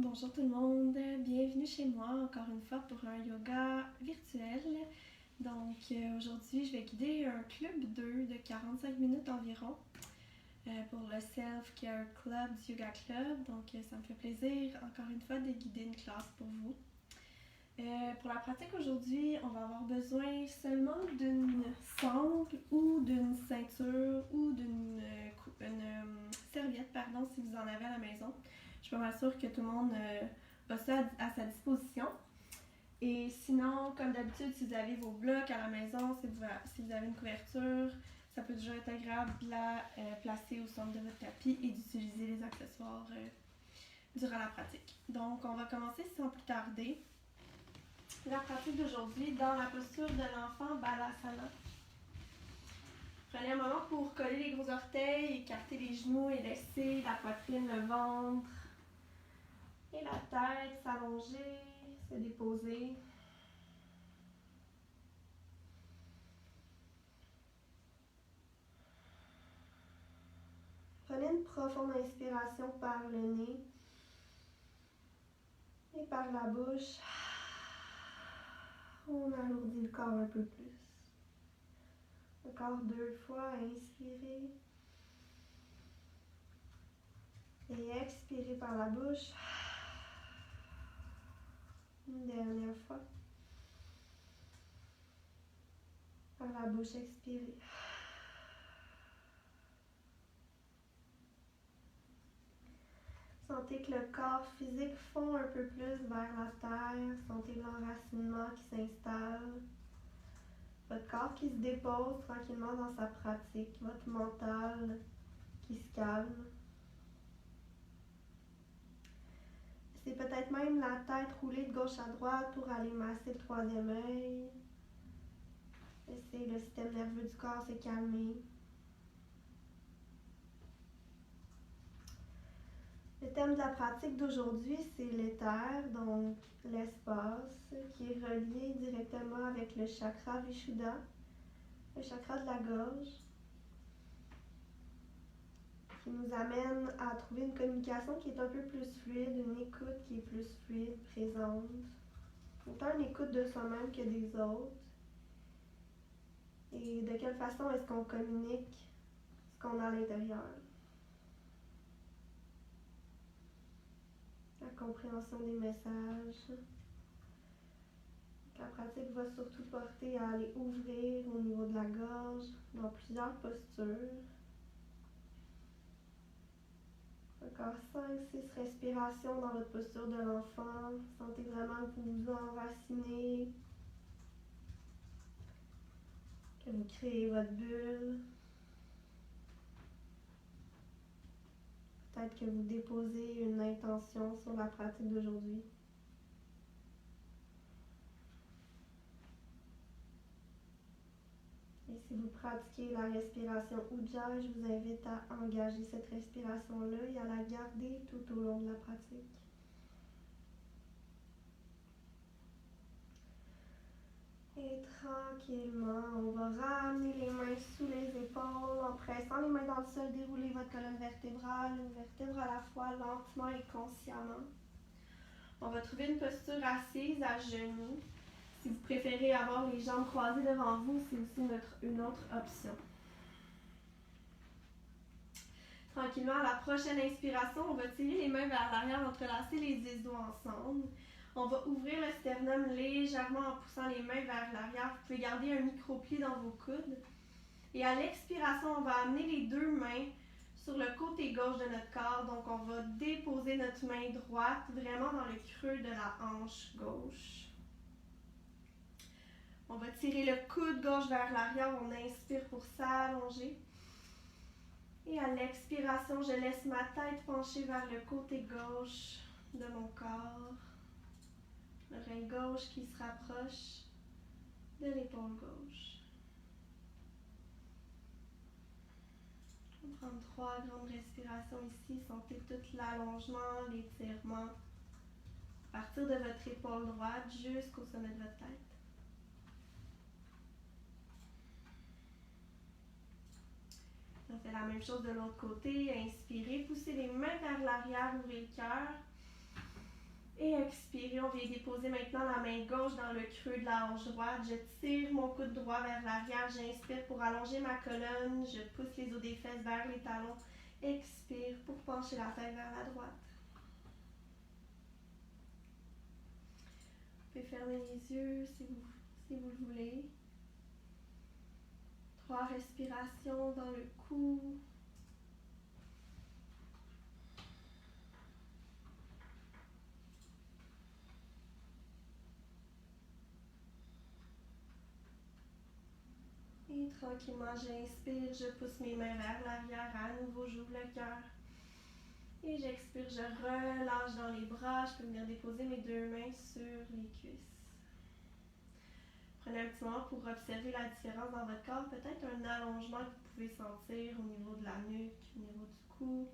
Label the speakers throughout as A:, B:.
A: Bonjour tout le monde, bienvenue chez moi encore une fois pour un yoga virtuel. Donc aujourd'hui je vais guider un club 2 de 45 minutes environ pour le Self-Care Club du Yoga Club. Donc ça me fait plaisir encore une fois de guider une classe pour vous. Pour la pratique aujourd'hui, on va avoir besoin seulement d'une sangle ou d'une ceinture ou d'une serviette, pardon, si vous en avez à la maison. Je suis pas mal sûre que tout le monde a ça à sa disposition. Et sinon, comme d'habitude, si vous avez vos blocs à la maison, si vous avez une couverture, ça peut toujours être agréable de la placer au centre de votre tapis et d'utiliser les accessoires durant la pratique. Donc, on va commencer sans plus tarder. La pratique d'aujourd'hui dans la posture de l'enfant Balasana. Prenez un moment pour coller les gros orteils, écarter les genoux et laisser la poitrine, le ventre et la tête s'allonger, se déposer. Prenez une profonde inspiration par le nez et par la bouche. On alourdit le corps un peu plus. Encore 2 fois, inspirez. Et expirez par la bouche. Une dernière fois. Par la bouche, expirez. Sentez que le corps physique fond un peu plus vers la terre. Sentez l'enracinement qui s'installe. Votre corps qui se dépose tranquillement dans sa pratique. Votre mental qui se calme. C'est peut-être même la tête roulée de gauche à droite pour aller masser le troisième œil. Laissez le système nerveux du corps se calmer. Le thème de la pratique d'aujourd'hui, c'est l'éther, donc l'espace, qui est relié directement avec le chakra Vishuddha, le chakra de la gorge, qui nous amène à trouver une communication qui est un peu plus fluide, une écoute qui est plus fluide, présente. Autant une écoute de soi-même que des autres. Et de quelle façon est-ce qu'on communique ce qu'on a à l'intérieur. La compréhension des messages. La pratique va surtout porter à aller ouvrir au niveau de la gorge dans plusieurs postures. Encore 5-6 respirations dans votre posture de l'enfant. Sentez vraiment que vous vous enracinez, que vous créez votre bulle. Peut-être que vous déposez une intention sur la pratique d'aujourd'hui. Et si vous pratiquez la respiration Ujjayi, je vous invite à engager cette respiration-là et à la garder tout au long de la pratique. Et tranquillement, on va ramener les mains sous les épaules en pressant les mains dans le sol, dérouler votre colonne vertébrale, une vertèbre à la fois, lentement et consciemment. On va trouver une posture assise à genoux. Si vous préférez avoir les jambes croisées devant vous, c'est aussi une autre option. Tranquillement, à la prochaine inspiration, on va tirer les mains vers l'arrière, entrelacer les 10 doigts ensemble. On va ouvrir le sternum légèrement en poussant les mains vers l'arrière. Vous pouvez garder un micro-pli dans vos coudes. Et à l'expiration, on va amener les 2 mains sur le côté gauche de notre corps. Donc, on va déposer notre main droite vraiment dans le creux de la hanche gauche. On va tirer le coude gauche vers l'arrière. On inspire pour s'allonger. Et à l'expiration, je laisse ma tête pencher vers le côté gauche de mon corps. Le rein gauche qui se rapproche de l'épaule gauche. On va prendre 3 grandes respirations ici. Sentez tout l'allongement, l'étirement. À partir de votre épaule droite jusqu'au sommet de votre tête. On fait la même chose de l'autre côté. Inspirez, poussez les mains vers l'arrière, ouvrez le cœur. Et expirez, on vient déposer maintenant la main gauche dans le creux de la hanche droite. Je tire mon coude droit vers l'arrière. J'inspire pour allonger ma colonne. Je pousse les os des fesses vers les talons. Expire pour pencher la tête vers la droite. Vous pouvez fermer les yeux si vous le voulez. 3 respirations dans le cou. Et tranquillement, j'inspire, je pousse mes mains vers l'arrière. À nouveau, j'ouvre le cœur. Et j'expire, je relâche dans les bras. Je peux venir déposer mes 2 mains sur les cuisses. Prenez un petit moment pour observer la différence dans votre corps. Peut-être un allongement que vous pouvez sentir au niveau de la nuque, au niveau du cou.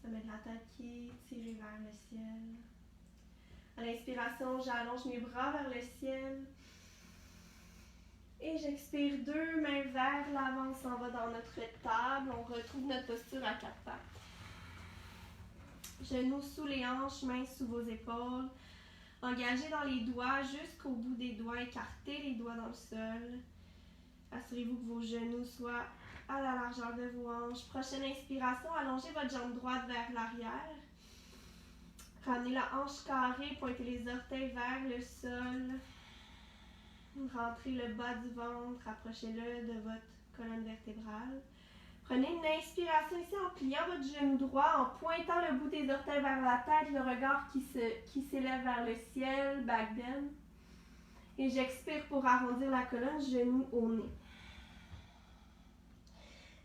A: Sommet de la tête qui est tiré vers le ciel. À l'inspiration, j'allonge mes bras vers le ciel. Et j'expire, 2 mains vers l'avant, on s'en va dans notre table. On retrouve notre posture à 4 pattes. Genoux sous les hanches, mains sous vos épaules. Engagez dans les doigts jusqu'au bout des doigts. Écartez les doigts dans le sol. Assurez-vous que vos genoux soient à la largeur de vos hanches. Prochaine inspiration, allongez votre jambe droite vers l'arrière. Ramenez la hanche carrée, pointez les orteils vers le sol. Rentrez le bas du ventre, rapprochez-le de votre colonne vertébrale. Prenez une inspiration ici en pliant votre genou droit, en pointant le bout des orteils vers la tête, le regard qui s'élève vers le ciel, back bend. Et j'expire pour arrondir la colonne, genou au nez.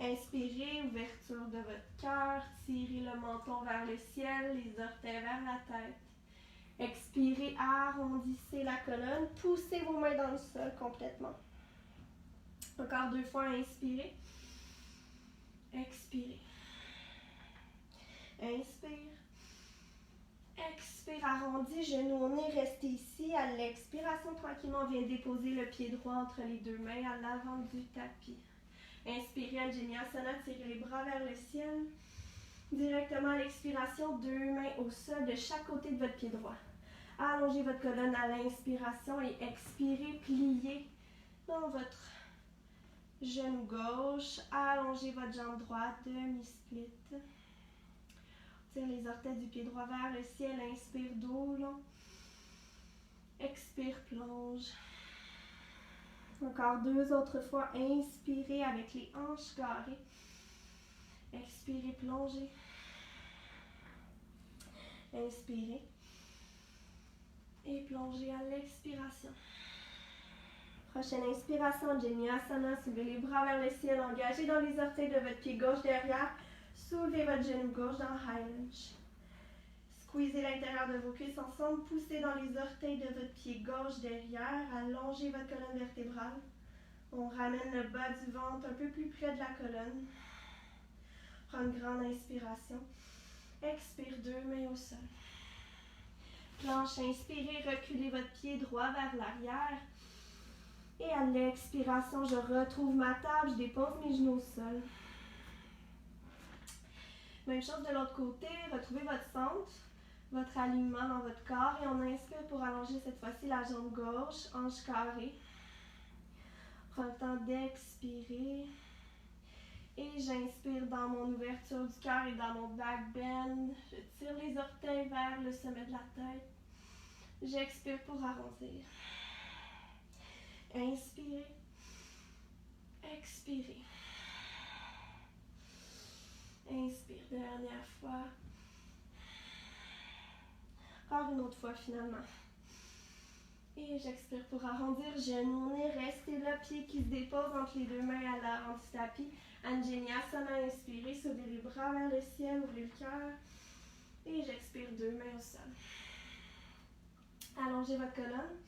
A: Inspirez, ouverture de votre cœur, tirez le menton vers le ciel, les orteils vers la tête. Expirez, arrondissez la colonne, poussez vos mains dans le sol complètement. Encore 2 fois, inspirez. Expirez. Inspire. Expire, arrondi, genou au nez, restez ici. À l'expiration, tranquillement, on vient déposer le pied droit entre les 2 mains à l'avant du tapis. Inspirez, Anjaneyasana, tirez les bras vers le ciel. Directement à l'expiration, 2 mains au sol de chaque côté de votre pied droit. Allongez votre colonne à l'inspiration et expirez, pliez dans votre genou gauche. Allongez votre jambe droite, demi-split. Tire les orteils du pied droit vers le ciel. Inspire, dos long. Expire, plonge. Encore 2 autres fois. Inspirez avec les hanches carrées. Expirez, plongez. Inspirez. Et plongez à l'expiration. Prochaine inspiration, Anjaneyasana. Soulevez les bras vers le ciel. Engagez dans les orteils de votre pied gauche derrière. Soulevez votre genou gauche dans High Lunge. Squeezez l'intérieur de vos cuisses ensemble. Poussez dans les orteils de votre pied gauche derrière. Allongez votre colonne vertébrale. On ramène le bas du ventre un peu plus près de la colonne. Prends une grande inspiration. Expire, 2 mains au sol. Planche, inspirez, reculez votre pied droit vers l'arrière. Et à l'expiration, je retrouve ma table, je dépose mes genoux au sol. Même chose de l'autre côté, retrouvez votre centre, votre alignement dans votre corps et on inspire pour allonger cette fois-ci la jambe gauche, hanche carrée. Prends le temps d'expirer. Et j'inspire dans mon ouverture du cœur et dans mon back bend. Je tire les orteils vers le sommet de la tête. J'expire pour arrondir. Inspirez. Expirez. Inspire, dernière fois. Encore une autre fois finalement. Et j'expire pour arrondir, genou au nez, restez là, pied qui se dépose entre les 2 mains à l'avant du tapis. Anjaneyasana, inspirez, soulevez les bras vers le ciel, ouvrez le cœur. Et j'expire, 2 mains au sol. Allongez votre colonne.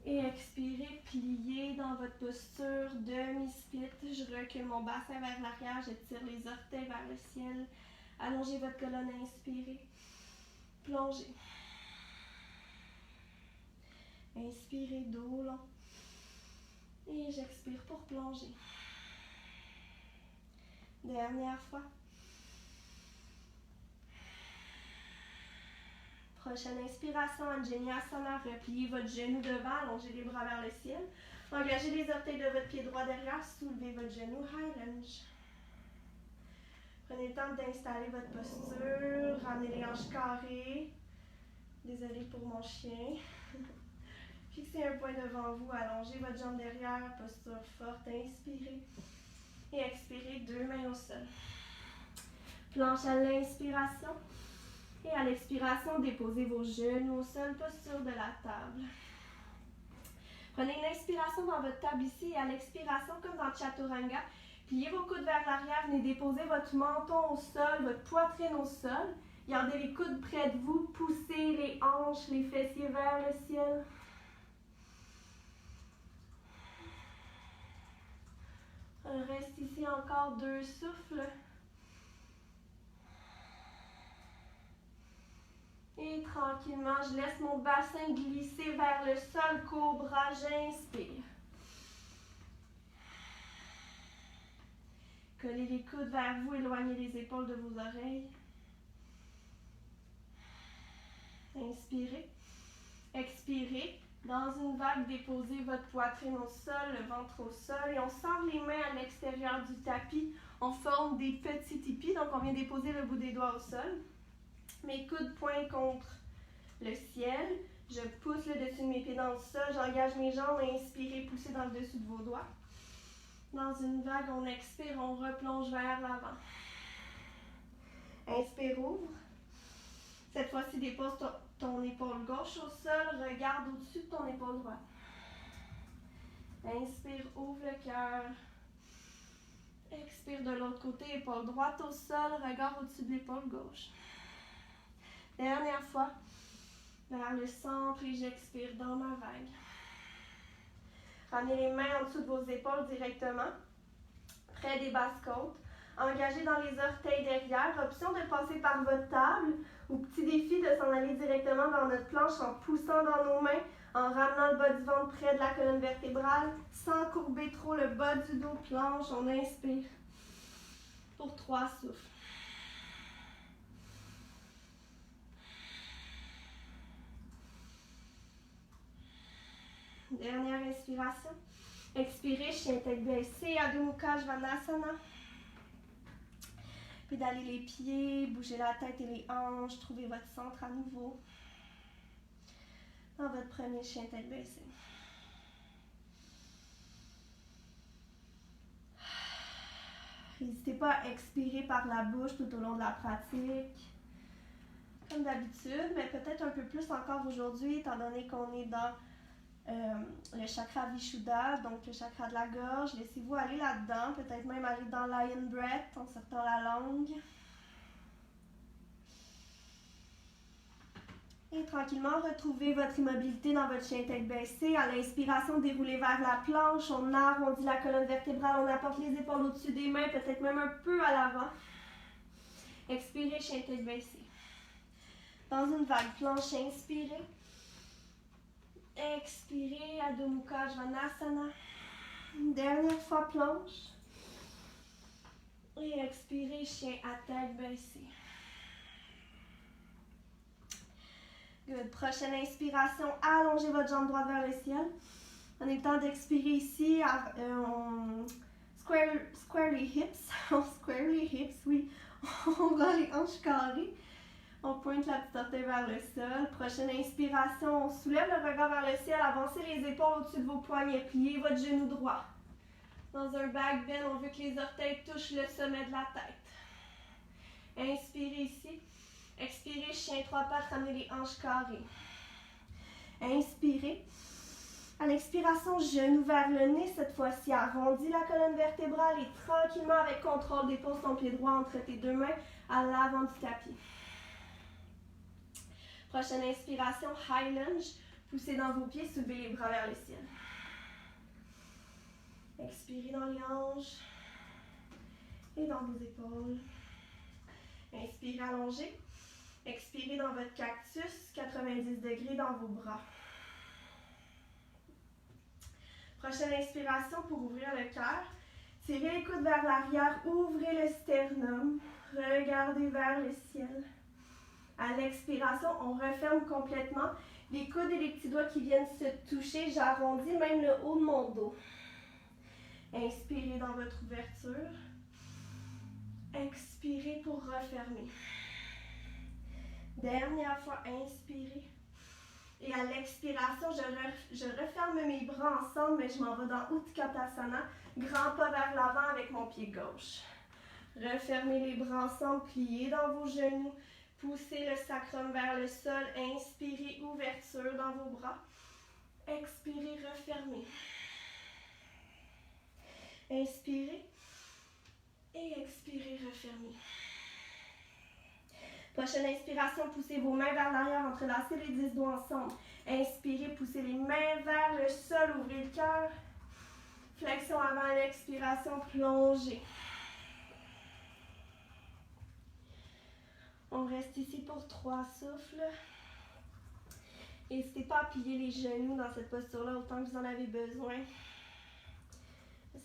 A: Et expirez, pliez dans votre posture, demi-split. Je recule mon bassin vers l'arrière, je tire les orteils vers le ciel. Allongez votre colonne, inspirez. Plongez. Inspirez, dos long. Et j'expire pour plonger. Dernière fois. Prochaine inspiration, Anjaneyasana, repliez votre genou devant, allongez les bras vers le ciel. Engagez les orteils de votre pied droit derrière, soulevez votre genou, high lunge. Prenez le temps d'installer votre posture, ramenez les hanches carrées. Désolée pour mon chien. Fixez un point devant vous, allongez votre jambe derrière, posture forte, inspirez. Et expirez, deux mains au sol. Planche à l'inspiration. Et à l'expiration, déposez vos genoux au sol, posture de la table. Prenez une inspiration dans votre table ici et à l'expiration, comme dans Chaturanga, pliez vos coudes vers l'arrière, venez déposer votre menton au sol, votre poitrine au sol. Gardez les coudes près de vous, poussez les hanches, les fessiers vers le ciel. On reste ici encore 2 souffles. Et tranquillement, je laisse mon bassin glisser vers le sol, cobra, j'inspire. Collez les coudes vers vous, éloignez les épaules de vos oreilles. Inspirez. Expirez. Dans une vague, déposez votre poitrine au sol, le ventre au sol et on sort les mains à l'extérieur du tapis. On forme des petits tipis, donc on vient déposer le bout des doigts au sol. Mes coudes pointent contre le ciel. Je pousse le dessus de mes pieds dans le sol. J'engage mes jambes. Inspirez, poussez dans le dessus de vos doigts. Dans une vague, on expire, on replonge vers l'avant. Inspire, ouvre. Cette fois-ci, dépose ton épaule gauche au sol. Regarde au-dessus de ton épaule droite. Inspire, ouvre le cœur. Expire de l'autre côté, épaule droite au sol. Regard au-dessus de l'épaule gauche. Dernière fois, vers le centre et j'expire dans ma vague. Ramenez les mains en dessous de vos épaules directement, près des basses côtes. Engagez dans les orteils derrière. Option de passer par votre table ou petit défi de s'en aller directement dans notre planche en poussant dans nos mains, en ramenant le bas du ventre près de la colonne vertébrale, sans courber trop le bas du dos, planche. On inspire pour 3 souffles. Dernière inspiration. Expirez, chien tête baissée, Adho Mukha Svanasana. Pédalez les pieds, bougez la tête et les hanches, trouvez votre centre à nouveau. Dans votre premier chien tête baissée. N'hésitez pas à expirer par la bouche tout au long de la pratique. Comme d'habitude, mais peut-être un peu plus encore aujourd'hui, étant donné qu'on est dans le chakra Vishuddha, donc le chakra de la gorge. Laissez-vous aller là-dedans, peut-être même aller dans Lion Breath en sortant la langue. Et tranquillement, retrouvez votre immobilité dans votre chien tête baissée. À l'inspiration, déroulez vers la planche, on arrondit la colonne vertébrale, on apporte les épaules au-dessus des mains, peut-être même un peu à l'avant. Expirez, chien tête baissée. Dans une vague planche, inspirez. Expirez, Adho Mukha Svanasana. Une dernière fois, planche. Et expirez, chien à tête baissée. Good. Prochaine inspiration, allongez votre jambe droite vers le ciel. On est temps d'expirer ici. Square les hips. On square les hips, oui. On rend les hanches carrées. On pointe la petite orteil vers le sol. Prochaine inspiration, on soulève le regard vers le ciel. Avancez les épaules au-dessus de vos poignets. Pliez votre genou droit. Dans un back bend, on veut que les orteils touchent le sommet de la tête. Inspirez ici. Expirez, chien 3 pattes, ramenez les hanches carrées. Inspirez. À l'expiration, genou vers le nez. Cette fois-ci, arrondis la colonne vertébrale et tranquillement, avec contrôle, dépose ton pied droit entre tes deux mains à l'avant du tapis. Prochaine inspiration, high lunge. Poussez dans vos pieds, soulevez les bras vers le ciel. Expirez dans les hanches et dans vos épaules. Inspirez, allongez. Expirez dans votre cactus, 90 degrés dans vos bras. Prochaine inspiration pour ouvrir le cœur. Tirez les coudes vers l'arrière, ouvrez le sternum. Regardez vers le ciel. À l'expiration, on referme complètement. Les coudes et les petits doigts qui viennent se toucher, j'arrondis même le haut de mon dos. Inspirez dans votre ouverture. Expirez pour refermer. Dernière fois, inspirez. Et à l'expiration, je referme mes bras ensemble, mais je m'en vais dans Utkatasana. Grand pas vers l'avant avec mon pied gauche. Refermez les bras ensemble, pliez dans vos genoux. Poussez le sacrum vers le sol. Inspirez, ouverture dans vos bras. Expirez, refermez. Inspirez. Et expirez, refermez. Prochaine inspiration, poussez vos mains vers l'arrière, entrelacez les 10 doigts ensemble. Inspirez, poussez les mains vers le sol, ouvrez le cœur. Flexion avant l'expiration, plongez. On reste ici pour 3 souffles. N'hésitez pas à plier les genoux dans cette posture-là autant que vous en avez besoin.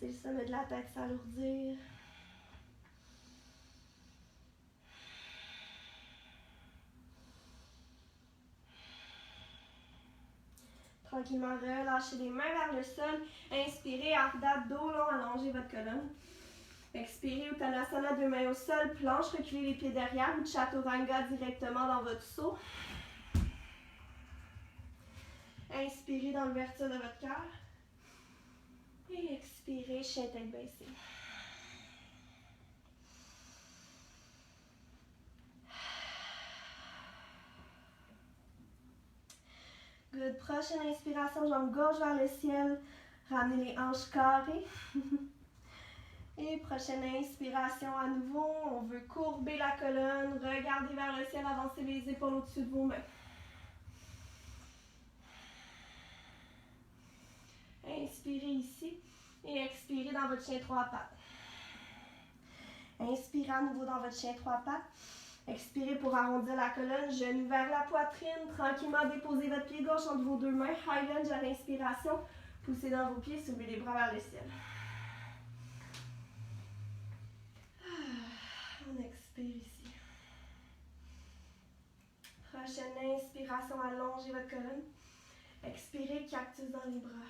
A: C'est le sommet de la tête s'alourdir. Tranquillement, relâchez les mains vers le sol. Inspirez, Ardha, dos long, allongez votre colonne. Expirez, Uttanasana, 2 mains au sol, planche, reculez les pieds derrière ou Chaturanga directement dans votre saut. Inspirez dans l'ouverture de votre cœur. Et expirez, chien tête baissée. Good. Prochaine inspiration, jambe gauche vers le ciel. Ramenez les hanches carrées. Et prochaine inspiration à nouveau, on veut courber la colonne, regarder vers le ciel, avancer les épaules au-dessus de vos mains. Inspirez ici et expirez dans votre chien 3 pattes. Inspirez à nouveau dans votre chien 3 pattes. Expirez pour arrondir la colonne, genoux vers la poitrine. Tranquillement déposez votre pied gauche entre vos 2 mains. High lunge à l'inspiration. Poussez dans vos pieds, soulevez les bras vers le ciel. On expire ici. Prochaine inspiration, allongez votre colonne. Expirez, cactus dans les bras.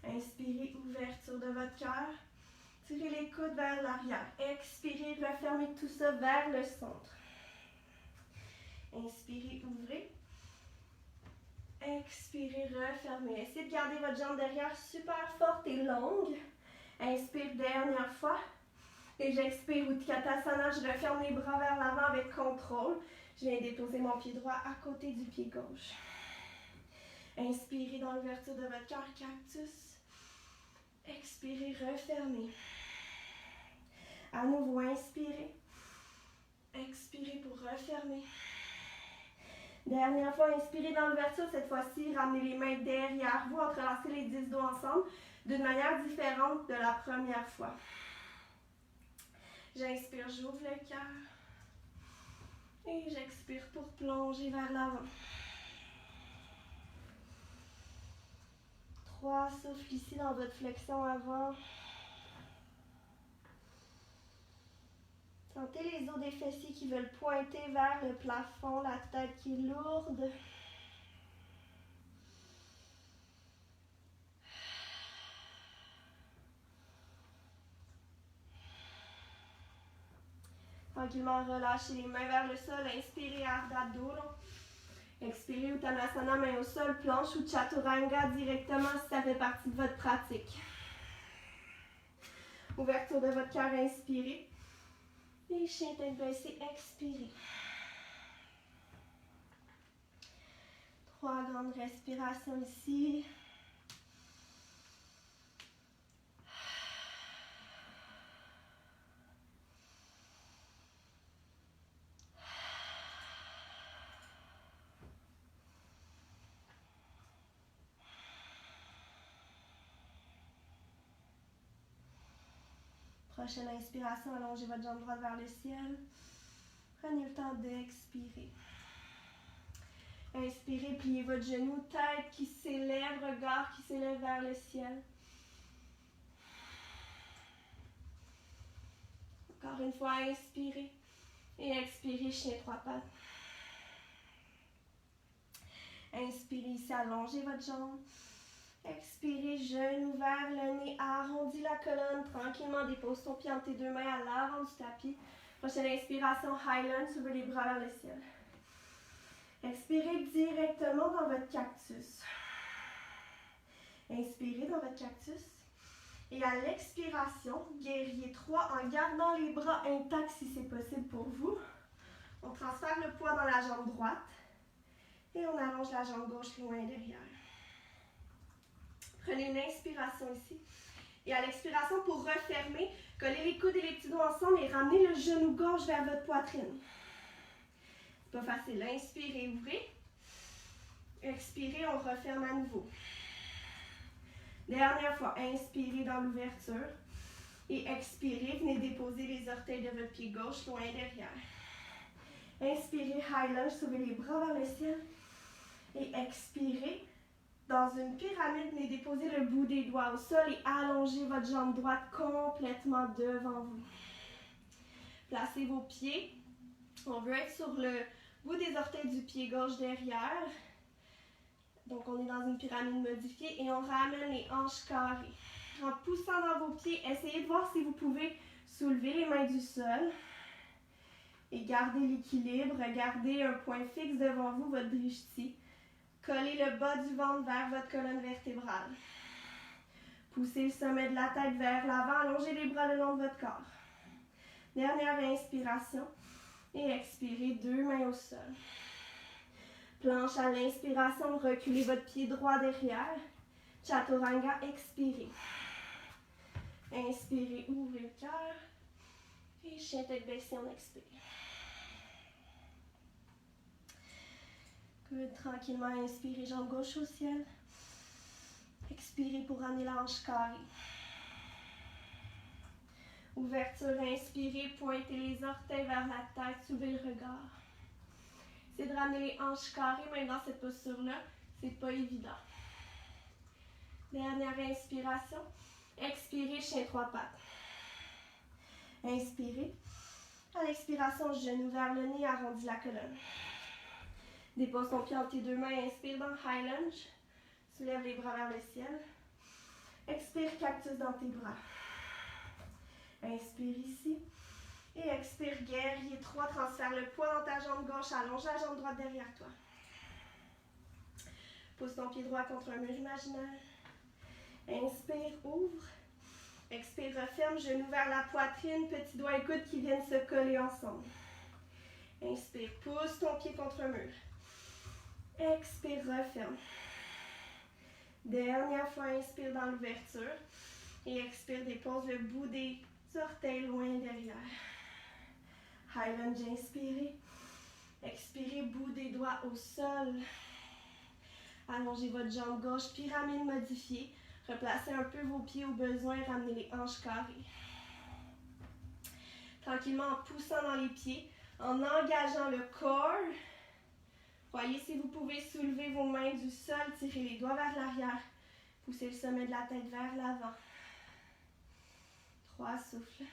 A: Inspirez, ouverture de votre cœur. Tirez les coudes vers l'arrière. Expirez, refermez tout ça vers le centre. Inspirez, ouvrez. Expirez, refermez. Essayez de garder votre jambe derrière super forte et longue. Inspire, dernière fois. Et j'expire, Utkatasana, je referme les bras vers l'avant avec contrôle. Je viens déposer mon pied droit à côté du pied gauche. Inspirez dans l'ouverture de votre cœur, cactus. Expirez, refermez. À nouveau, inspirez. Expirez pour refermer. Dernière fois, inspirez dans l'ouverture. Cette fois-ci, ramenez les mains derrière vous, entrelacez les 10 doigts ensemble d'une manière différente de la première fois. J'inspire, j'ouvre le cœur. Et j'expire pour plonger vers l'avant. 3 souffles ici dans votre flexion avant. Sentez les os des fessiers qui veulent pointer vers le plafond, la tête qui est lourde. Tranquillement, relâchez les mains vers le sol. Inspirez, Ardha, dos long. Expirez, Uttanasana, main au sol, planche ou Chaturanga directement si ça fait partie de votre pratique. Ouverture de votre cœur, inspirez. Et chien tête baissée, expirez. 3 grandes respirations ici. Prochaine inspiration, allongez votre jambe droite vers le ciel. Prenez le temps d'expirer. Inspirez, pliez votre genou, tête qui s'élève, regard qui s'élève vers le ciel. Encore une fois, inspirez et expirez. Inspirez, chien trois pattes. Inspirez ici, allongez votre jambe. Expirez, genou ouvert, le nez arrondi la colonne. Tranquillement, dépose ton pied entre tes deux mains à l'avant du tapis. Prochaine inspiration, Highland, ouvre les bras vers le ciel. Expirez directement dans votre cactus. Inspirez dans votre cactus. Et à l'expiration, guerrier 3 en gardant les bras intacts si c'est possible pour vous. On transfère le poids dans la jambe droite. Et on allonge la jambe gauche loin derrière. Prenez une inspiration ici. Et à l'expiration, pour refermer, collez les coudes et les petits doigts ensemble et ramenez le genou gauche vers votre poitrine. C'est pas facile. Inspirez, ouvrez. Expirez, on referme à nouveau. Dernière fois, inspirez dans l'ouverture. Et expirez, venez déposer les orteils de votre pied gauche loin derrière. Inspirez, high lunge, soulevez les bras vers le ciel. Et expirez. Dans une pyramide, venez déposer le bout des doigts au sol et allongez votre jambe droite complètement devant vous. Placez vos pieds. On veut être sur le bout des orteils du pied gauche derrière. Donc, on est dans une pyramide modifiée et on ramène les hanches carrées. En poussant dans vos pieds, essayez de voir si vous pouvez soulever les mains du sol et garder l'équilibre. Gardez un point fixe devant vous, votre drishti. Collez le bas du ventre vers votre colonne vertébrale. Poussez le sommet de la tête vers l'avant. Allongez les bras le long de votre corps. Dernière inspiration. Et expirez, deux mains au sol. Planche à l'inspiration, reculez votre pied droit derrière. Chaturanga, expirez. Inspirez, ouvrez le cœur. Et chien tête baissée, on expire. Good. Tranquillement, inspirez, jambe gauche au ciel. Expirez pour ramener la hanche carrée. Ouverture, inspirez, pointez les orteils vers la tête, soulevez le regard. C'est de ramener les hanches carrées, même dans cette posture-là, c'est pas évident. Dernière inspiration. Expirez, chien trois pattes. Inspirez. À l'expiration, genou vers le nez, arrondis la colonne. Dépose ton pied entre tes deux mains, inspire dans high lunge. Soulève les bras vers le ciel. Expire, cactus dans tes bras. Inspire ici. Et expire, guerrier 3, transfère le poids dans ta jambe gauche, allonge la jambe droite derrière toi. Pousse ton pied droit contre un mur imaginaire. Inspire, ouvre. Expire, referme, genou vers la poitrine, petits doigts et coudes qui viennent se coller ensemble. Inspire, pousse ton pied contre un mur. Expire, referme. Dernière fois, inspire dans l'ouverture. Et expire, dépose le bout des orteils loin derrière. High lunge, inspirez. Expirez, bout des doigts au sol. Allongez votre jambe gauche, pyramide modifiée. Replacez un peu vos pieds au besoin, ramenez les hanches carrées. Tranquillement, en poussant dans les pieds, en engageant le corps. Voyez si vous pouvez soulever vos mains du sol, tirez les doigts vers l'arrière. Poussez le sommet de la tête vers l'avant. 3 souffles.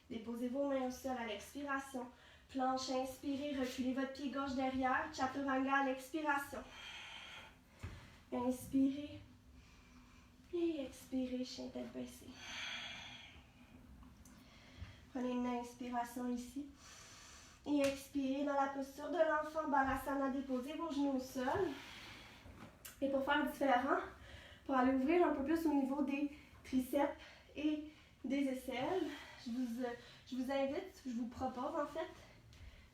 A: Déposez vos mains au sol à l'expiration. Planche, inspirez, reculez votre pied gauche derrière. Chaturanga à l'expiration. Inspirez. Et expirez, chien tête baissée. Prenez une inspiration ici. Et expirez dans la posture de l'enfant. Balasana, déposez vos genoux au sol. Et pour faire différent, pour aller ouvrir un peu plus au niveau des triceps et des aisselles, je vous invite, je vous propose en fait,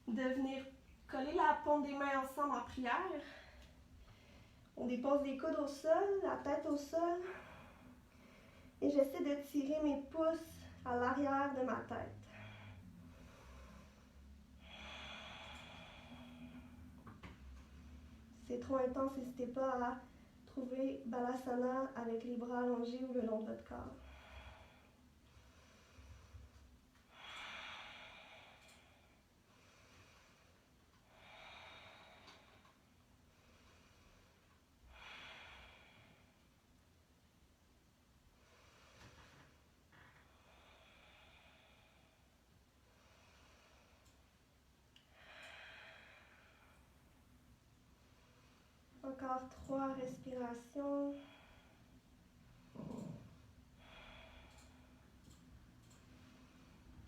A: de venir coller la paume des mains ensemble en prière. On dépose les coudes au sol, la tête au sol. Et j'essaie de tirer mes pouces à l'arrière de ma tête. Si c'est trop intense, n'hésitez pas à trouver Balasana avec les bras allongés ou le long de votre corps. Encore 3 respirations.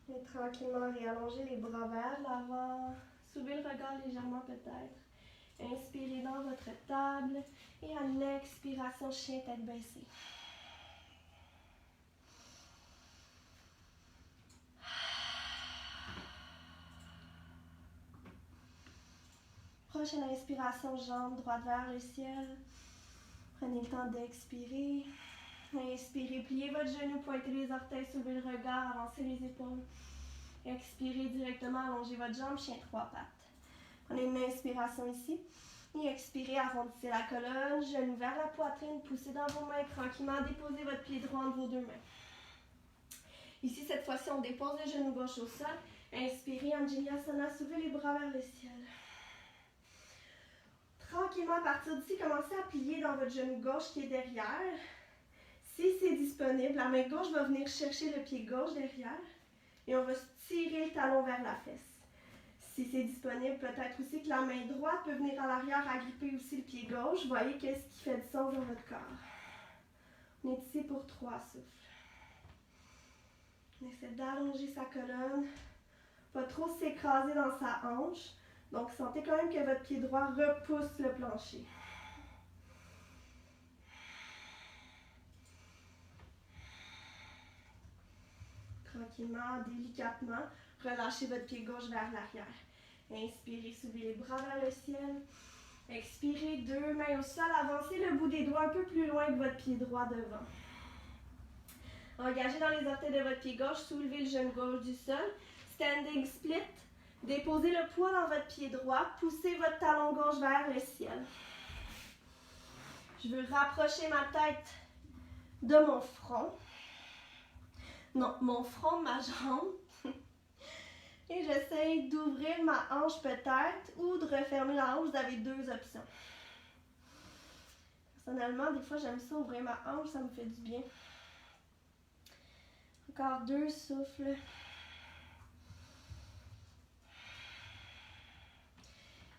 A: Et tranquillement réallonger les bras vers l'avant. Soulevez le regard légèrement peut-être. Inspirez dans votre table. Et à l'expiration, chien tête baissée. Prochaine inspiration, jambes droite vers le ciel. Prenez le temps d'expirer. Inspirez, pliez votre genou, pointez les orteils, soulevez le regard, avancez les épaules. Expirez directement, allongez votre jambe, chien 3 pattes. Prenez une inspiration ici. Et expirez, arrondissez la colonne, genou vers la poitrine, poussez dans vos mains tranquillement, déposez votre pied droit entre vos deux mains. Ici, cette fois-ci, on dépose le genou gauche au sol. Inspirez, Anjaneyasana, soulevez les bras vers le ciel. Tranquillement, à partir d'ici, commencez à plier dans votre genou gauche qui est derrière. Si c'est disponible, la main gauche va venir chercher le pied gauche derrière et on va tirer le talon vers la fesse. Si c'est disponible, peut-être aussi que la main droite peut venir à l'arrière, agripper aussi le pied gauche. Voyez qu'est-ce qui fait du sens dans votre corps. On est ici pour 3 souffles. On essaie d'allonger sa colonne, pas trop s'écraser dans sa hanche. Donc, sentez quand même que votre pied droit repousse le plancher. Tranquillement, délicatement, relâchez votre pied gauche vers l'arrière. Inspirez, soulevez les bras vers le ciel. Expirez, 2 mains au sol, avancez le bout des doigts un peu plus loin que votre pied droit devant. Engagez dans les orteils de votre pied gauche, soulevez le genou gauche du sol. Standing split. Déposez le poids dans votre pied droit, poussez votre talon gauche vers le ciel. Je veux rapprocher ma tête de mon front. Non, mon front, ma jambe. Et j'essaye d'ouvrir ma hanche peut-être ou de refermer la hanche. Vous avez 2 options. Personnellement, des fois, j'aime ça ouvrir ma hanche, ça me fait du bien. Encore 2 souffles.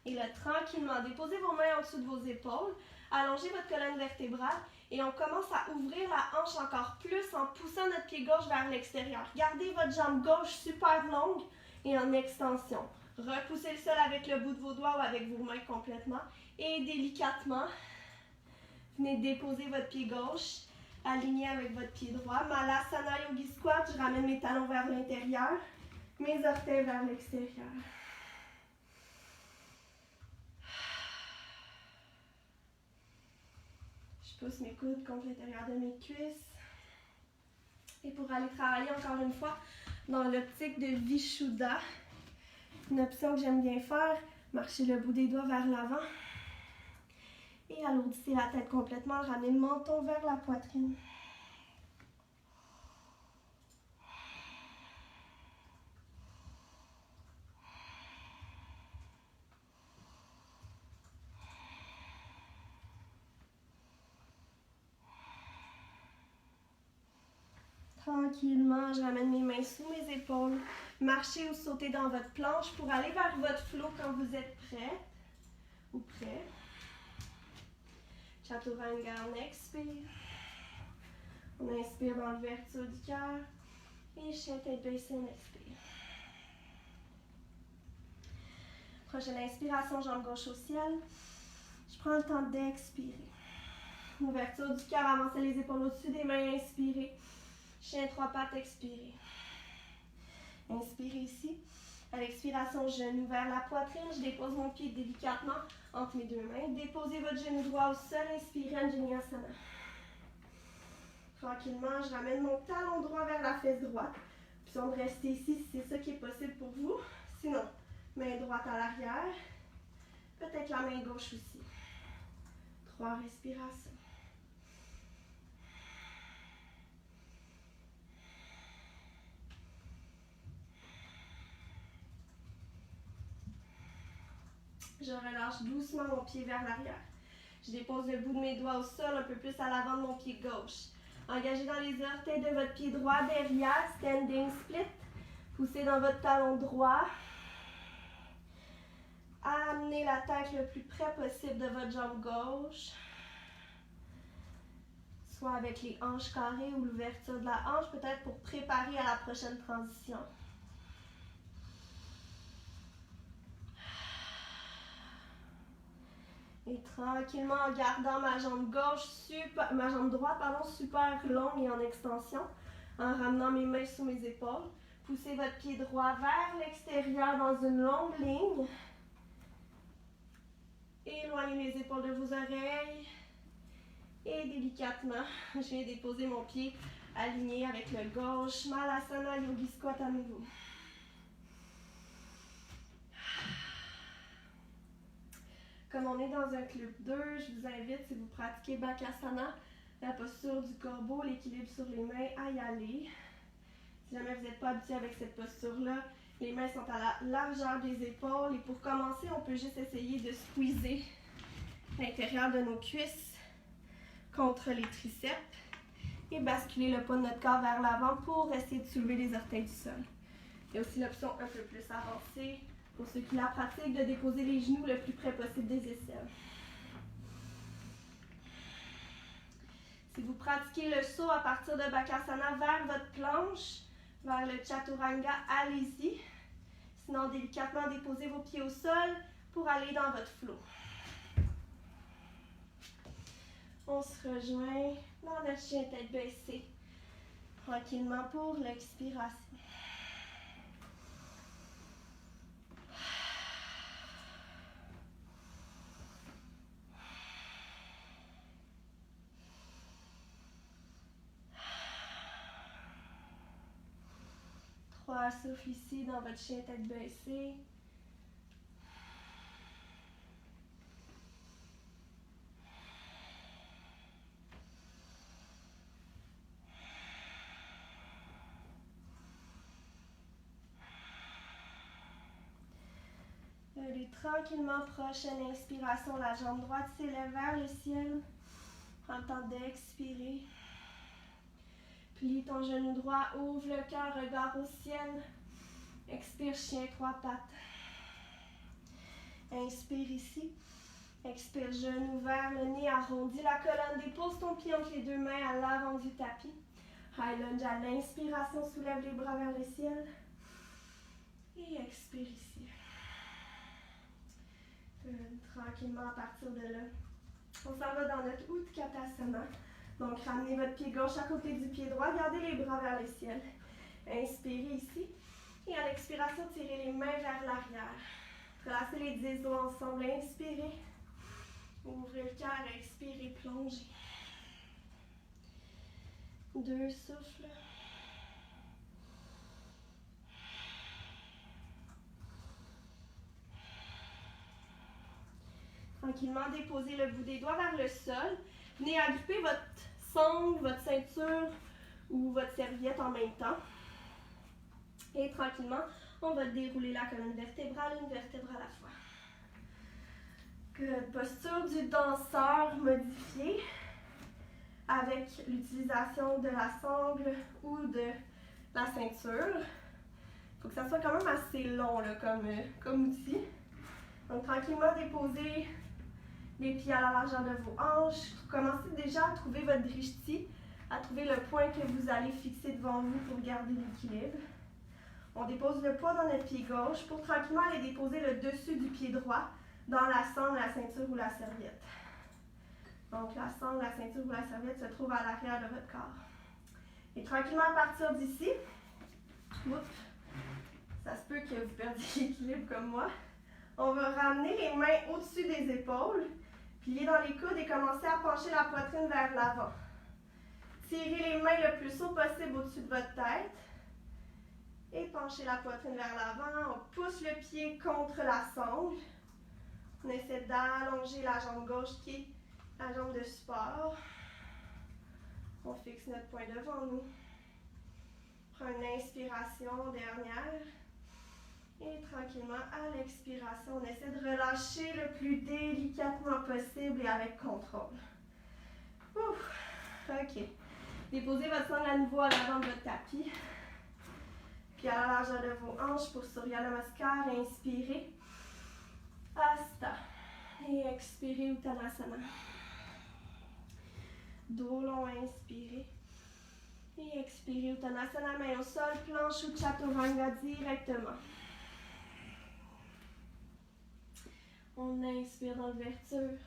A: Et là, tranquillement, déposez vos mains en dessous de vos épaules, allongez votre colonne vertébrale et on commence à ouvrir la hanche encore plus en poussant notre pied gauche vers l'extérieur. Gardez votre jambe gauche super longue et en extension. Repoussez le sol avec le bout de vos doigts ou avec vos mains complètement et délicatement, venez déposer votre pied gauche, aligné avec votre pied droit. Malasana Yogi Squat, je ramène mes talons vers l'intérieur, mes orteils vers l'extérieur. Je pousse mes coudes contre l'intérieur de mes cuisses. Et pour aller travailler encore une fois dans l'optique de Vishuddha, une option que j'aime bien faire, marchez le bout des doigts vers l'avant. Et alourdissez la tête complètement, ramenez le menton vers la poitrine. Tranquillement, je ramène mes mains sous mes épaules. Marchez ou sautez dans votre planche pour aller vers votre flow quand vous êtes prêt ou prêt. Chaturanga, on expire. On inspire dans l'ouverture du cœur. Et chien tête baissée, on expire. Prochaine inspiration, jambe gauche au ciel. Je prends le temps d'expirer. Ouverture du cœur, avancez les épaules au-dessus des mains, inspirez. Chien 3 pattes, expirez. Inspirez ici. À l'expiration, genou vers la poitrine. Je dépose mon pied délicatement entre mes 2 mains. Déposez votre genou droit au sol. Inspirez, Anjaneyasana. Tranquillement, je ramène mon talon droit vers la fesse droite. Puis on va rester ici si c'est ça qui est possible pour vous. Sinon, main droite à l'arrière. Peut-être la main gauche aussi. 3 respirations. Je relâche doucement mon pied vers l'arrière. Je dépose le bout de mes doigts au sol, un peu plus à l'avant de mon pied gauche. Engagez dans les orteils de votre pied droit derrière, standing split. Poussez dans votre talon droit. amenez la tête le plus près possible de votre jambe gauche. Soit avec les hanches carrées ou l'ouverture de la hanche, peut-être pour préparer à la prochaine transition. Et tranquillement, en gardant ma jambe droite, super longue et en extension, en ramenant mes mains sous mes épaules. Poussez votre pied droit vers l'extérieur dans une longue ligne. Éloignez les épaules de vos oreilles. Et délicatement, je viens déposer mon pied aligné avec le gauche. Malasana Yogi Squat à nouveau. Comme on est dans un club 2, je vous invite, si vous pratiquez Bakasana, la posture du corbeau, l'équilibre sur les mains, à y aller. Si jamais vous n'êtes pas habitué avec cette posture-là, les mains sont à la largeur des épaules. Et pour commencer, on peut juste essayer de squeezer l'intérieur de nos cuisses contre les triceps et basculer le poids de notre corps vers l'avant pour essayer de soulever les orteils du sol. Il y a aussi l'option un peu plus avancée, pour ceux qui la pratiquent, de déposer les genoux le plus près possible des aisselles. Si vous pratiquez le saut à partir de Bakasana vers votre planche, vers le Chaturanga, allez-y. Sinon, délicatement, déposez vos pieds au sol pour aller dans votre flow. On se rejoint dans notre chien tête baissée, tranquillement pour l'expiration. Trois souffles ici dans votre chien tête baissée. Allez tranquillement, prochaine inspiration, la jambe droite s'élève vers le ciel. Prends le temps d'expirer. Plie ton genou droit, ouvre le cœur, regard au ciel. Expire, chien, trois pattes. Inspire ici. Expire, genou vers le nez, arrondis la colonne, dépose ton pied entre les deux mains à l'avant du tapis. High lunge à l'inspiration, soulève les bras vers le ciel. Et expire ici. Tranquillement à partir de là, on s'en va dans notre Utkatasana. Donc ramenez votre pied gauche à côté du pied droit, gardez les bras vers le ciel. Inspirez ici. Et à l'expiration, tirez les mains vers l'arrière. Relâchez les 10 doigts ensemble. Inspirez. Ouvrez le cœur, expirez, plongez. 2 souffles. Tranquillement, déposez le bout des doigts vers le sol. Venez agripper votre sangle, votre ceinture ou votre serviette en même temps. Et tranquillement, on va dérouler la colonne vertébrale, une vertèbre à la fois. Good. Posture du danseur modifiée avec l'utilisation de la sangle ou de la ceinture. Il faut que ça soit quand même assez long là, comme outil. Donc tranquillement, déposez les pieds à la largeur de vos hanches. Commencez déjà à trouver votre drishti, à trouver le point que vous allez fixer devant vous pour garder l'équilibre. On dépose le poids dans notre pied gauche pour tranquillement aller déposer le dessus du pied droit dans la sangle, la ceinture ou la serviette. Donc la sangle, la ceinture ou la serviette se trouve à l'arrière de votre corps. Et tranquillement à partir d'ici, ça se peut que vous perdiez l'équilibre comme moi. On va ramener les mains au-dessus des épaules, plier dans les coudes et commencer à pencher la poitrine vers l'avant. Tirez les mains le plus haut possible au-dessus de votre tête. Et penchez la poitrine vers l'avant. On pousse le pied contre la sangle. On essaie d'allonger la jambe gauche qui est la jambe de support. On fixe notre poing devant nous. Prends une inspiration dernière. Et tranquillement, à l'expiration, on essaie de relâcher le plus délicatement possible et avec contrôle. Ouf, ok. Déposez votre sangle à nouveau à l'avant de votre tapis. Puis à la largeur de vos hanches pour Surya Namaskar, inspirez. Hasta. Et expirez Uttanasana. Dos long, inspirez. Et expirez Uttanasana, main au sol, planche ou Chaturanga directement. On inspire dans l'ouverture.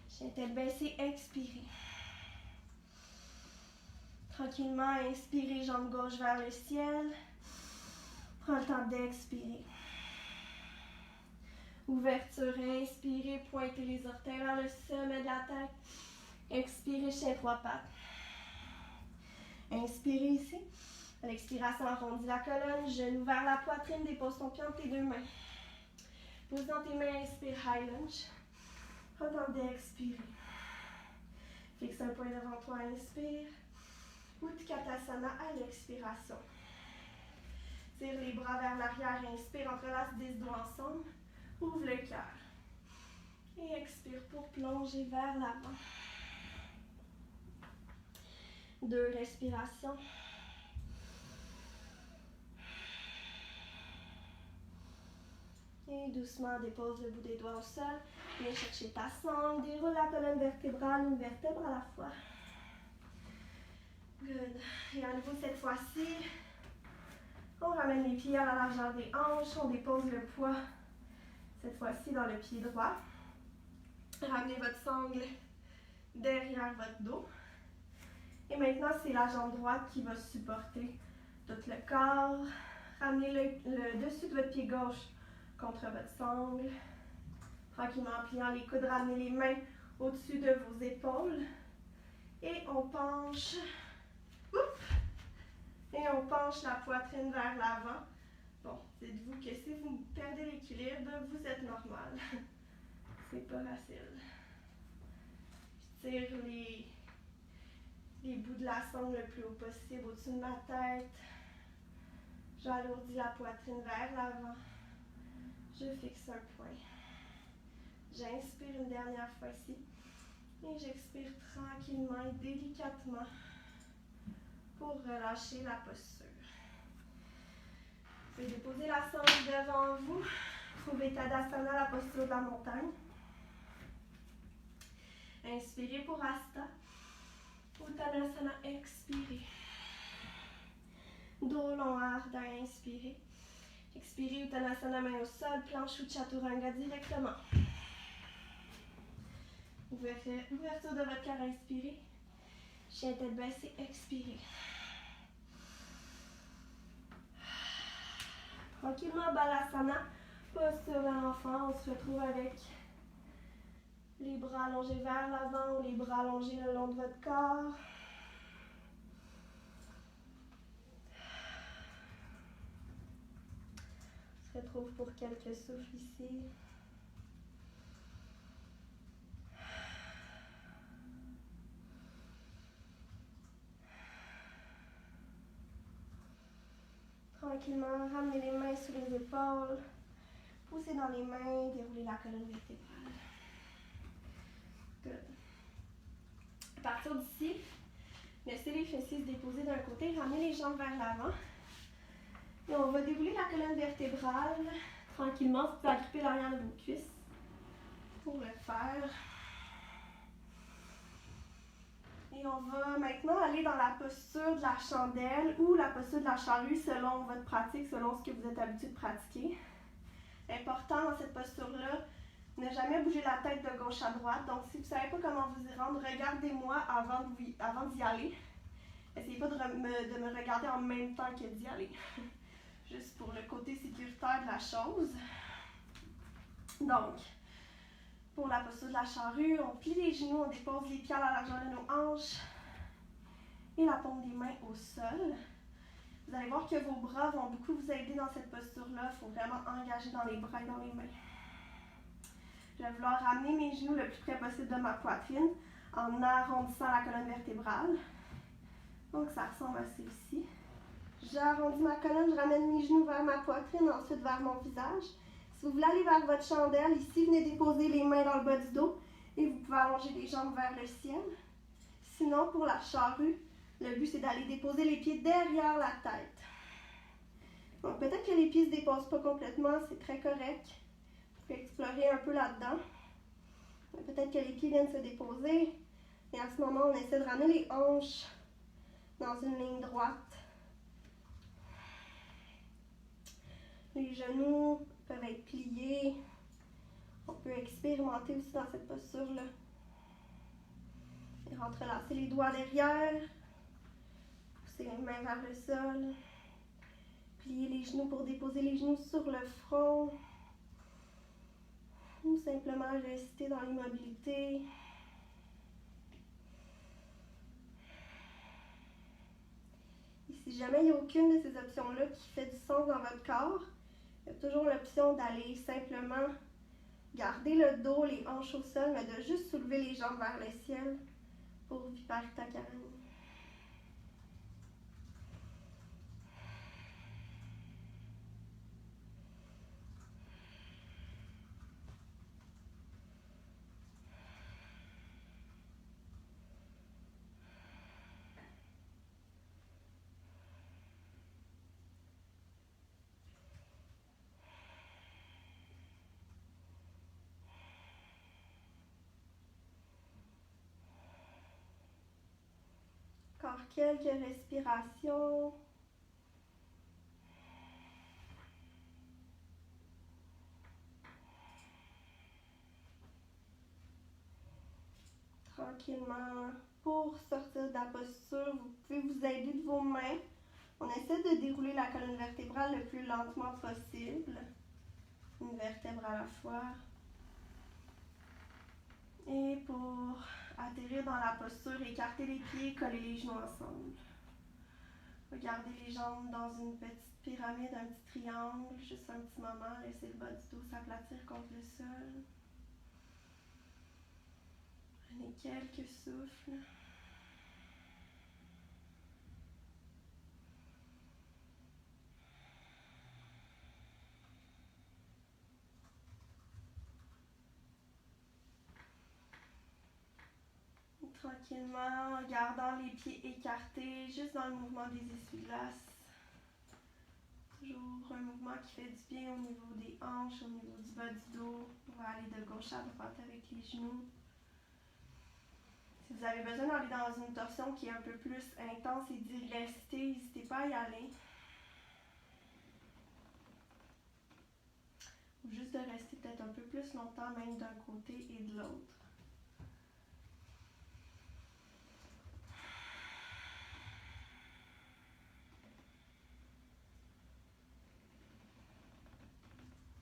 A: Chien tête baissée, expirez. Tranquillement, inspirez, jambe gauche vers le ciel. Prends le temps d'expirer. Ouverture, inspirez, pointez les orteils vers le sommet de la tête. Expirez, chien trois pattes. Inspirez ici. À l'expiration, arrondis la colonne, genou vers la poitrine, dépose ton pied entre tes deux mains. Pose dans tes mains, inspire, high lunge. Prends le temps d'expirer. Fixe un point devant toi, inspire. Utkatasana à l'expiration. Tire les bras vers l'arrière, inspire, entrelace 10 doigts ensemble. Ouvre le cœur. Et expire pour plonger vers l'avant. 2 respirations. Et doucement, dépose le bout des doigts au sol. Viens chercher ta sangle. Déroule la colonne vertébrale, une vertèbre à la fois. Good. Et à nouveau, cette fois-ci, on ramène les pieds à la largeur des hanches. On dépose le poids, cette fois-ci, dans le pied droit. Ramenez votre sangle derrière votre dos. Et maintenant, c'est la jambe droite qui va supporter tout le corps. Ramenez le dessus de votre pied gauche contre votre sangle. Tranquillement, en pliant les coudes, ramenez les mains au-dessus de vos épaules. Et on penche. Et on penche la poitrine vers l'avant. Bon, dites-vous que si vous perdez l'équilibre, vous êtes normal. C'est pas facile. Je tire les bouts de la sangle le plus haut possible au-dessus de ma tête. J'alourdis la poitrine vers l'avant. Je fixe un point. J'inspire une dernière fois ici. Et j'expire tranquillement et délicatement pour relâcher la posture. Vous pouvez déposer la sangle devant vous. Trouvez Tadasana, la posture de la montagne. Inspirez pour Hasta. Uttanasana, expirez. Dos long, Ardha, inspirez. Expirez, Uttanasana, main au sol, planche ou Chaturanga directement. Ouverture de votre cœur, inspirez. Chien tête baissée, expirez. Tranquillement, Balasana, posture de l'enfant. On se retrouve avec les bras allongés vers l'avant ou les bras allongés le long de votre corps. On se retrouve pour quelques souffles ici. Tranquillement, ramenez les mains sous les épaules. Poussez dans les mains, déroulez la colonne vertébrale. Good. À partir d'ici, laissez les fessiers se déposer d'un côté, ramenez les jambes vers l'avant. Et on va dérouler la colonne vertébrale tranquillement. Vous pouvez agripper l'arrière de vos cuisses pour le faire. Et on va maintenant aller dans la posture de la chandelle ou la posture de la charrue selon votre pratique, selon ce que vous êtes habitué de pratiquer. Important dans cette posture-là, ne jamais bouger la tête de gauche à droite. Donc, si vous ne savez pas comment vous y rendre, regardez-moi avant d'y aller. Essayez pas de me regarder en même temps que d'y aller. Juste pour le côté sécuritaire de la chose. Donc, pour la posture de la charrue, on plie les genoux, on dépose les pieds à la largeur de nos hanches et la paume des mains au sol. Vous allez voir que vos bras vont beaucoup vous aider dans cette posture-là. Il faut vraiment engager dans les bras et dans les mains. Je vais vouloir ramener mes genoux le plus près possible de ma poitrine en arrondissant la colonne vertébrale. Donc ça ressemble à ceci. J'arrondis ma colonne, je ramène mes genoux vers ma poitrine, ensuite vers mon visage. Si vous voulez aller vers votre chandelle, ici, venez déposer les mains dans le bas du dos et vous pouvez allonger les jambes vers le ciel. Sinon, pour la charrue, le but c'est d'aller déposer les pieds derrière la tête. Donc peut-être que les pieds ne se déposent pas complètement, c'est très correct. Vous
B: Puis explorer un peu là-dedans. Peut-être que les pieds viennent se déposer. Et à ce moment, on essaie de ramener les hanches dans une ligne droite. Les genoux peuvent être pliés. On peut expérimenter aussi dans cette posture-là. Et entrelacer les doigts derrière. Pousser les mains vers le sol. Plier les genoux pour déposer les genoux sur le front. Ou simplement rester dans l'immobilité. Et si jamais il n'y a aucune de ces options-là qui fait du sens dans votre corps, il y a toujours l'option d'aller simplement garder le dos, les hanches au sol, mais de juste soulever les jambes vers le ciel pour Viparita Karani. Encore quelques respirations. Tranquillement, pour sortir de la posture, vous pouvez vous aider de vos mains. On essaie de dérouler la colonne vertébrale le plus lentement possible. Une vertèbre à la fois. Et pour atterrir dans la posture, écarter les pieds, coller les genoux ensemble. Regardez les jambes dans une petite pyramide, un petit triangle, juste un petit moment, laissez le bas du dos s'aplatir contre le sol. Prenez quelques souffles. Tranquillement, en gardant les pieds écartés, juste dans le mouvement des essuie-glaces. Toujours un mouvement qui fait du bien au niveau des hanches, au niveau du bas du dos. On va aller de gauche à droite avec les genoux. Si vous avez besoin d'aller dans une torsion qui est un peu plus intense et d'y rester, n'hésitez pas à y aller. Ou juste de rester peut-être un peu plus longtemps, même d'un côté et de l'autre.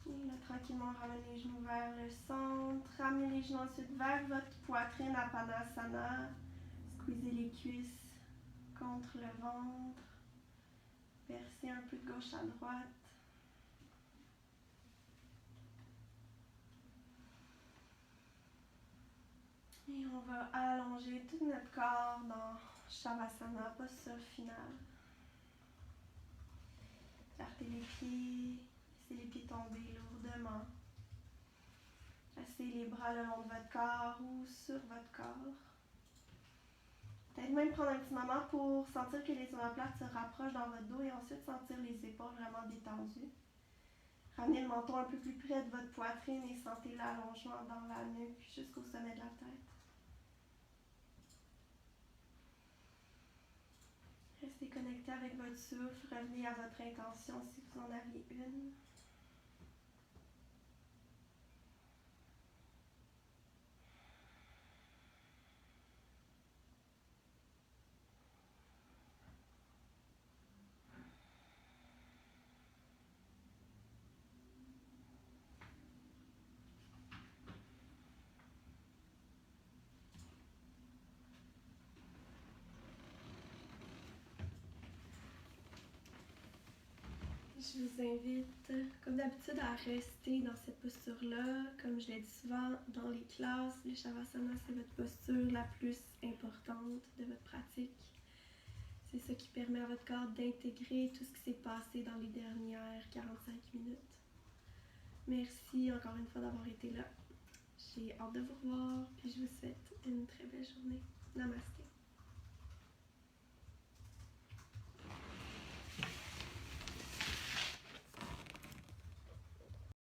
B: Et là, tranquillement, ramenez les genoux vers le centre. Ramenez les genoux ensuite vers votre poitrine à Padasana. Squeezez les cuisses contre le ventre. Versez un peu de gauche à droite. Et on va allonger tout notre corps dans Shavasana, posture finale. Écartez les pieds, laissez les pieds tomber lourdement. Restez les bras le long de votre corps ou sur votre corps. Peut-être même prendre un petit moment pour sentir que les omoplates se rapprochent dans votre dos et ensuite sentir les épaules vraiment détendues. Ramenez le menton un peu plus près de votre poitrine et sentez l'allongement dans la nuque jusqu'au sommet de la tête. Restez connecté avec votre souffle, revenez à votre intention si vous en avez une. Je vous invite, comme d'habitude, à rester dans cette posture-là. Comme je l'ai dit souvent dans les classes, le Shavasana, c'est votre posture la plus importante de votre pratique. C'est ça qui permet à votre corps d'intégrer tout ce qui s'est passé dans les dernières 45 minutes. Merci encore une fois d'avoir été là. J'ai hâte de vous revoir, puis je vous souhaite une très belle journée. Namasté.